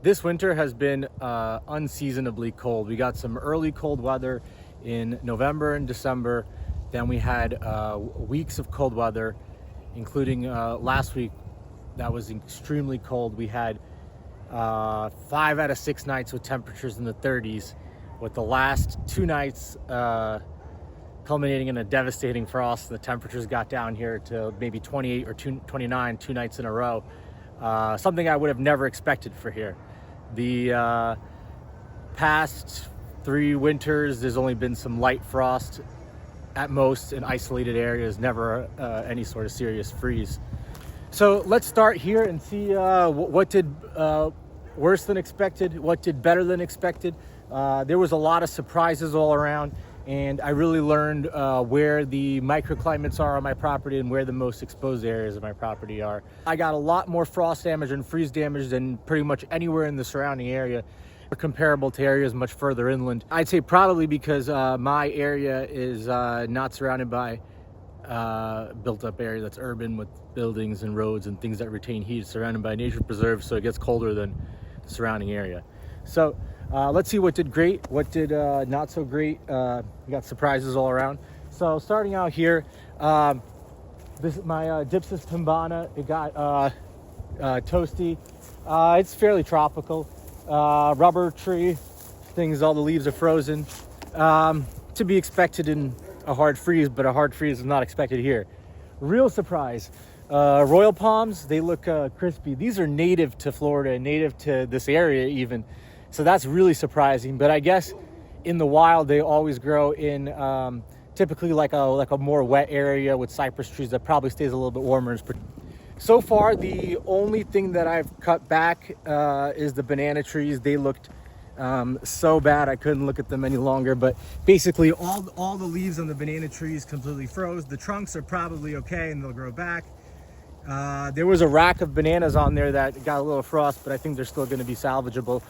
This winter has been unseasonably cold. We got some early cold weather in November and December. Then we had weeks of cold weather, including last week that was extremely cold. We had 5 out of 6 nights with temperatures in the 30s, with the last 2 nights culminating in a devastating frost. The temperatures got down here to maybe 28 or 29 2 nights in a row. Something I would have never expected for here. The past 3 winters, there's only been some light frost at most in isolated areas, never any sort of serious freeze. So let's start here and see what did worse than expected, what did better than expected. There was a lot of surprises all around, and I really learned where the microclimates are on my property and where the most exposed areas of my property are. I got a lot more frost damage and freeze damage than pretty much anywhere in the surrounding area, comparable to areas much further inland. I'd say probably because my area is not surrounded by built up area that's urban with buildings and roads and things that retain heat, surrounded by nature preserves, so it gets colder than the surrounding area. So let's see what did great, what did not so great. We got surprises all around. So starting out here, this is my Dipsis pimbana. It got toasty. It's fairly tropical. Rubber tree, all the leaves are frozen. To be expected in a hard freeze, but a hard freeze is not expected here. Real surprise, royal palms, they look crispy. These are native to Florida, native to this area even. So that's really surprising. But I guess in the wild, they always grow in typically like a more wet area with cypress trees that probably stays a little bit warmer. So far, the only thing that I've cut back is the banana trees. They looked so bad I couldn't look at them any longer. But basically, all the leaves on the banana trees completely froze. The trunks are probably okay and they'll grow back. There was a rack of bananas on there that got a little frost, but I think they're still going to be salvageable.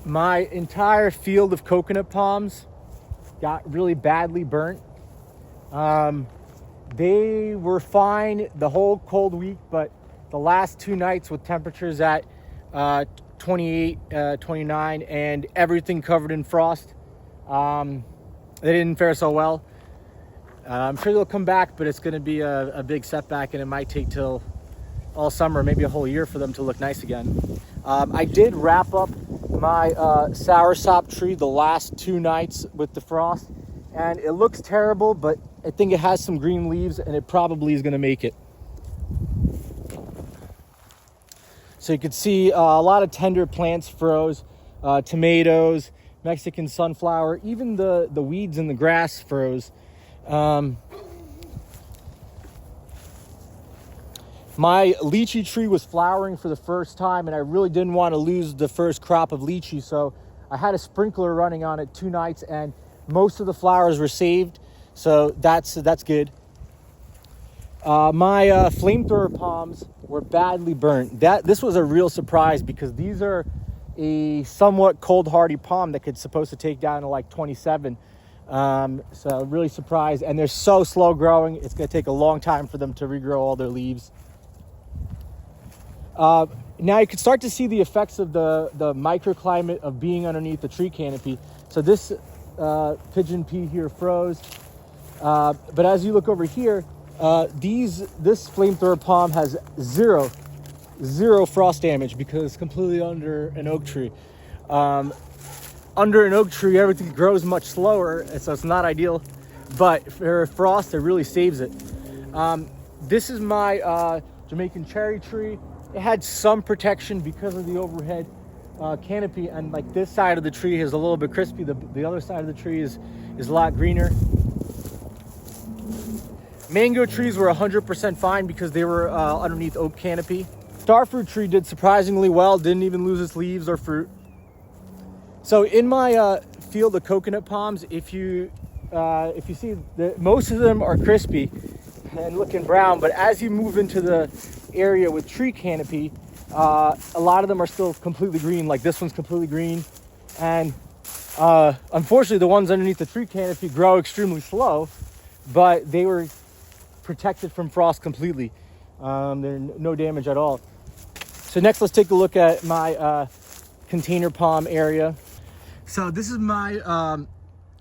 My entire field of coconut palms got really badly burnt. They were fine the whole cold week, but the last 2 nights with temperatures at 28, 29, and everything covered in frost, they didn't fare so well. I'm sure they'll come back, but it's going to be a big setback, and it might take till all summer, maybe a whole year for them to look nice again. I did wrap up my soursop tree the last 2 nights with the frost, and it looks terrible, but I think it has some green leaves and it probably is going to make it. So you can see a lot of tender plants froze, tomatoes, Mexican sunflower, even the weeds in the grass froze. My lychee tree was flowering for the first time, and I really didn't want to lose the first crop of lychee, so I had a sprinkler running on it 2 nights, and most of the flowers were saved, so that's good. My flamethrower palms were badly burnt. This was a real surprise because these are a somewhat cold hardy palm that could supposed to take down to like 27. So really surprised, and they're so slow growing. It's going to take a long time for them to regrow all their leaves. Now you can start to see the effects of the microclimate of being underneath the tree canopy. So this pigeon pea here froze, but as you look over here, this flamethrower palm has zero frost damage because it's completely under an oak tree. Under an oak tree, everything grows much slower, so it's not ideal, but for frost, it really saves it. This is my Jamaican cherry tree. It had some protection because of the overhead canopy, and like this side of the tree is a little bit crispy. The other side of the tree is a lot greener. Mango trees were 100% fine because they were underneath oak canopy. Starfruit tree did surprisingly well, didn't even lose its leaves or fruit. So in my field of coconut palms, if you see, most of them are crispy and looking brown, but as you move into the area with tree canopy, a lot of them are still completely green. Like this one's completely green, and unfortunately the ones underneath the tree canopy grow extremely slow, but they were protected from frost completely. There's no damage at all. So next, let's take a look at my container palm area. So this is my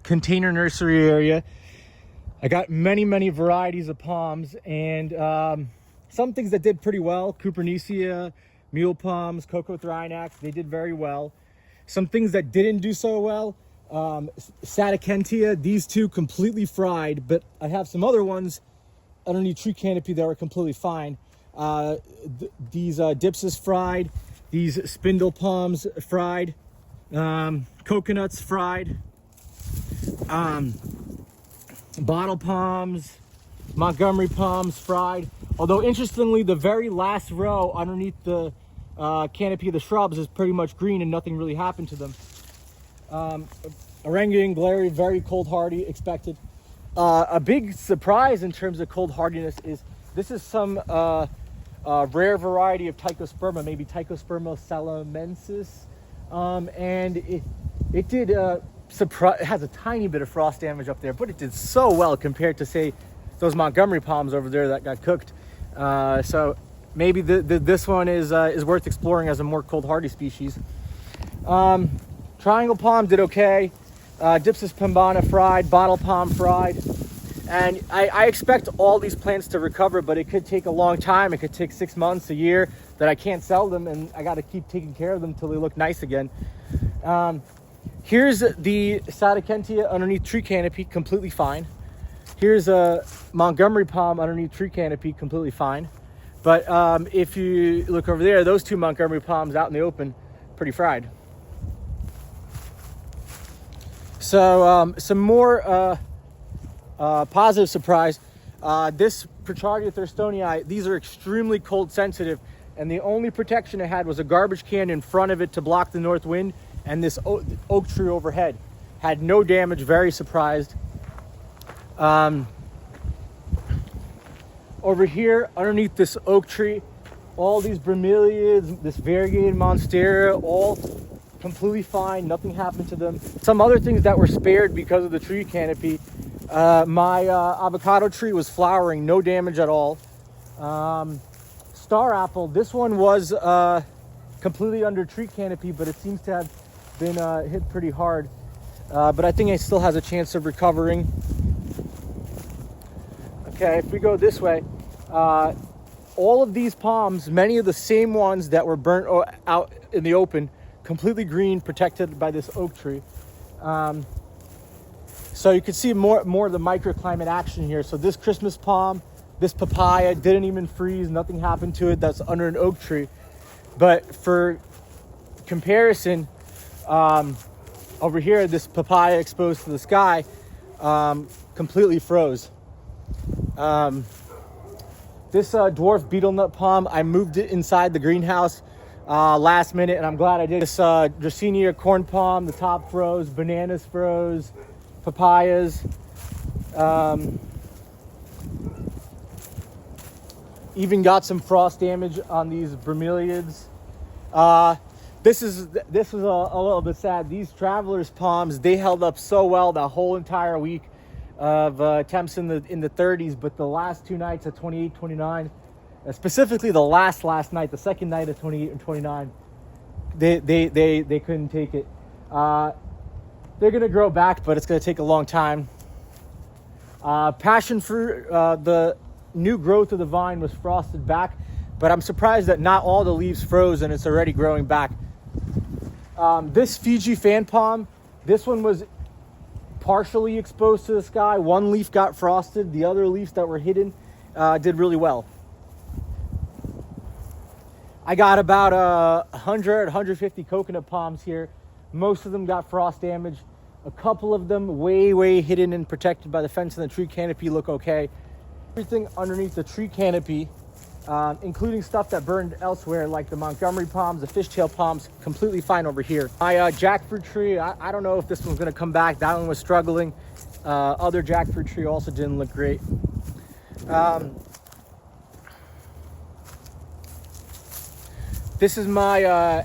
container nursery area. I got many varieties of palms, and some things that did pretty well: Cupernicia, mule palms, Cocothrinax, they did very well. Some things that didn't do so well, Sadakentia, these two completely fried, but I have some other ones underneath tree canopy that are completely fine. These dipsis fried, these spindle palms fried, coconuts fried, bottle palms, Montgomery palms fried. Although interestingly, the very last row underneath the canopy of the shrubs is pretty much green and nothing really happened to them. Orangutan glary, very cold hardy, expected. A big surprise in terms of cold hardiness is this is some rare variety of Tychosperma, maybe Tychosperma salamensis, and it did it has a tiny bit of frost damage up there, but it did so well compared to, say, those Montgomery palms over there that got cooked. So maybe this one is worth exploring as a more cold hardy species. Triangle palm did okay. Dipsis pambana fried, bottle palm fried. And I expect all these plants to recover, but it could take a long time. It could take 6 months, a year, that I can't sell them, and I got to keep taking care of them until they look nice again. Here's the Sadakentia underneath tree canopy, completely fine. Here's a Montgomery palm underneath tree canopy, completely fine. But if you look over there, those two Montgomery palms out in the open, pretty fried. So some more positive surprise. This Prichardia thurstonii, these are extremely cold sensitive, and the only protection it had was a garbage can in front of it to block the north wind, and this oak tree overhead. Had no damage, very surprised. Over here, underneath this oak tree, all these bromeliads, this variegated monstera, all completely fine, nothing happened to them. Some other things that were spared because of the tree canopy. My avocado tree was flowering, no damage at all. Star apple, this one was completely under tree canopy, but it seems to have been hit pretty hard. But I think it still has a chance of recovering. Okay, if we go this way, all of these palms, many of the same ones that were burnt out in the open, completely green, protected by this oak tree. So you can see more of the microclimate action here. So this Christmas palm, this papaya didn't even freeze, nothing happened to it. That's under an oak tree. But for comparison, over here, this papaya exposed to the sky completely froze. This dwarf beetle nut palm, I moved it inside the greenhouse last minute, and I'm glad I did. This Dracaena corn palm, the top froze, bananas froze, papayas. Even got some frost damage on these bromeliads. This was a little bit sad. These travelers palms, they held up so well that whole entire week of temps in the 30s, but the last two nights at 28, 29, specifically the last night, the second night of 28 and 29, they couldn't take it. They're gonna grow back, but it's gonna take a long time. Passion fruit, the new growth of the vine was frosted back, but I'm surprised that not all the leaves froze and it's already growing back. This Fiji fan palm, this one was partially exposed to the sky. One leaf got frosted. The other leaves that were hidden did really well. I got about 150 coconut palms here. Most of them got frost damage. A couple of them way hidden and protected by the fence and the tree canopy look okay. Everything underneath the tree canopy, including stuff that burned elsewhere, like the Montgomery palms, the fishtail palms, completely fine over here. My jackfruit tree, I don't know if this one's gonna come back. That one was struggling. Other jackfruit tree also didn't look great. This is my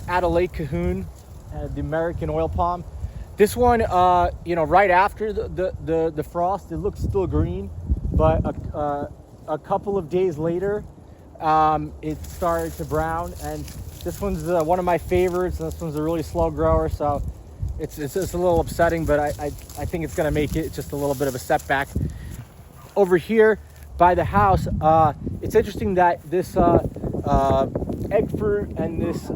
Adelaide Cahoon, the American oil palm. This one, right after the frost, it looks still green, but a couple of days later, it started to brown, and this one's one of my favorites, and this one's a really slow grower, so it's just a little upsetting, but I think it's going to make it just a little bit of a setback. Over here by the house, it's interesting that this egg fruit and this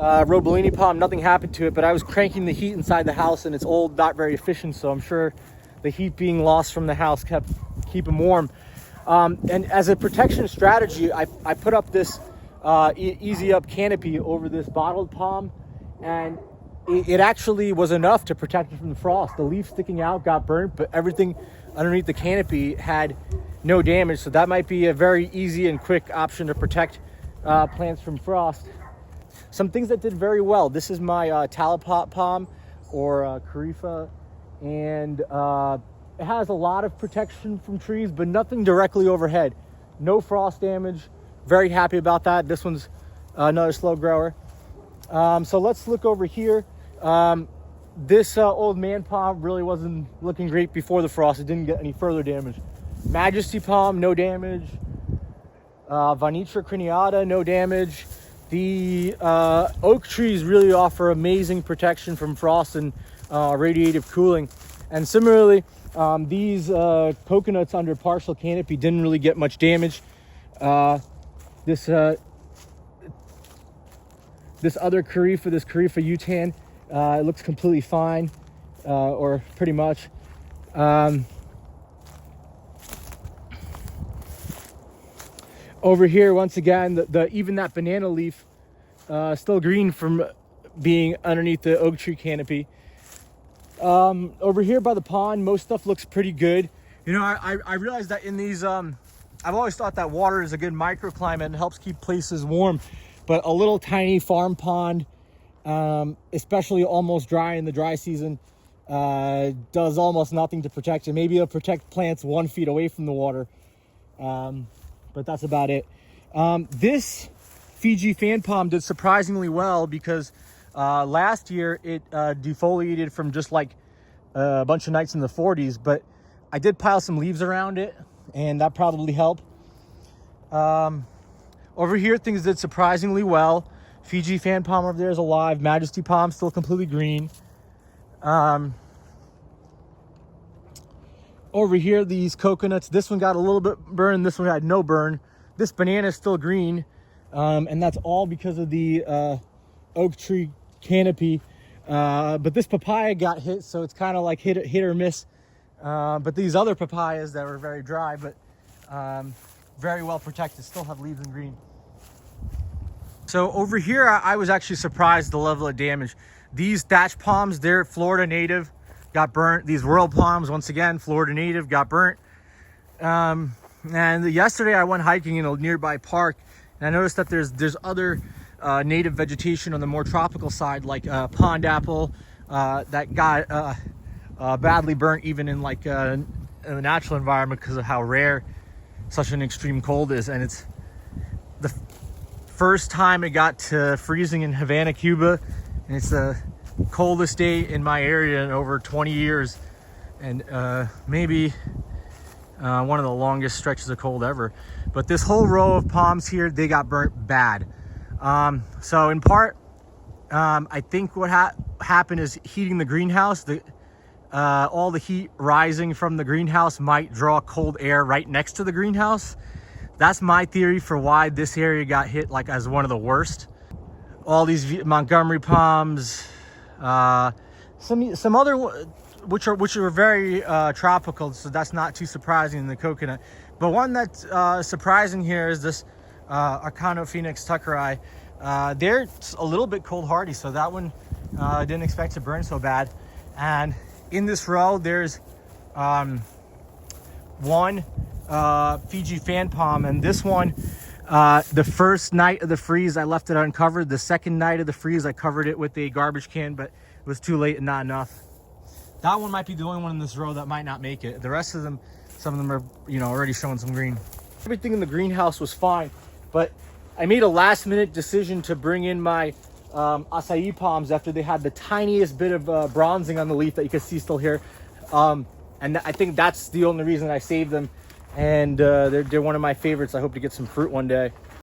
Robellini palm, nothing happened to it, but I was cranking the heat inside the house, and it's old, not very efficient, so I'm sure the heat being lost from the house keep them warm. And as a protection strategy, I put up this Easy Up canopy over this bottled palm, and it actually was enough to protect it from the frost. The leaf sticking out got burnt, but everything underneath the canopy had no damage. So that might be a very easy and quick option to protect plants from frost. Some things that did very well. This is my Talipot palm, or Corypha, and it has a lot of protection from trees, but nothing directly overhead. No frost damage. Very happy about that. This one's another slow grower. So let's look over here. This old man palm really wasn't looking great before the frost. It didn't get any further damage. Majesty palm, no damage. Vanitra criniata, no damage. The oak trees really offer amazing protection from frost and radiative cooling. And similarly, these coconuts under partial canopy didn't really get much damage. This other Corypha, this Corypha Utan, it looks completely fine, or pretty much. Over here, once again, even that banana leaf still green from being underneath the oak tree canopy. Over here by the pond, most stuff looks pretty good. You know, I realized that in these, I've always thought that water is a good microclimate and helps keep places warm. But a little tiny farm pond, especially almost dry in the dry season, does almost nothing to protect it. Maybe it'll protect plants 1 feet away from the water. But that's about it. This Fiji fan palm did surprisingly well because last year it defoliated from just like a bunch of nights in the 40s, but I did pile some leaves around it, and that probably helped. Over here, things did surprisingly well. Fiji fan palm over there is alive. Majesty palm still completely green. Over here, these coconuts, this one got a little bit burned, this one had no burn. This banana is still green, and that's all because of the oak tree canopy. But this papaya got hit, so it's kind of like hit or miss. But these other papayas that were very dry, but very well protected, still have leaves in green. So over here, I was actually surprised the level of damage. These thatch palms, they're Florida native, got burnt. These world palms, once again, Florida native, got burnt. And yesterday I went hiking in a nearby park, and I noticed that there's other native vegetation on the more tropical side, like pond apple, that got badly burnt even in like in the natural environment because of how rare such an extreme cold is. And it's the first time it got to freezing in Havana, Cuba, and it's the coldest day in my area in over 20 years, and maybe one of the longest stretches of cold ever. But this whole row of palms here, they got burnt bad. So in part, I think what happened is heating the greenhouse. All the heat rising from the greenhouse might draw cold air right next to the greenhouse. That's my theory for why this area got hit like as one of the worst. All these Montgomery palms, some other which are very tropical, so that's not too surprising in the coconut. But one that's surprising here is this Arcanophoenix tuckeri. They're a little bit cold hardy, so that one didn't expect to burn so bad. And in this row, there's one Fiji fan palm, and this one, the first night of the freeze, I left it uncovered. The second night of the freeze, I covered it with a garbage can, but it was too late and not enough. That one might be the only one in this row that might not make it. The rest of them, some of them are, already showing some green. Everything in the greenhouse was fine, but I made a last-minute decision to bring in my acai palms after they had the tiniest bit of bronzing on the leaf that you can see still here. And I think that's the only reason I saved them. and they're one of my favorites. I hope to get some fruit one day.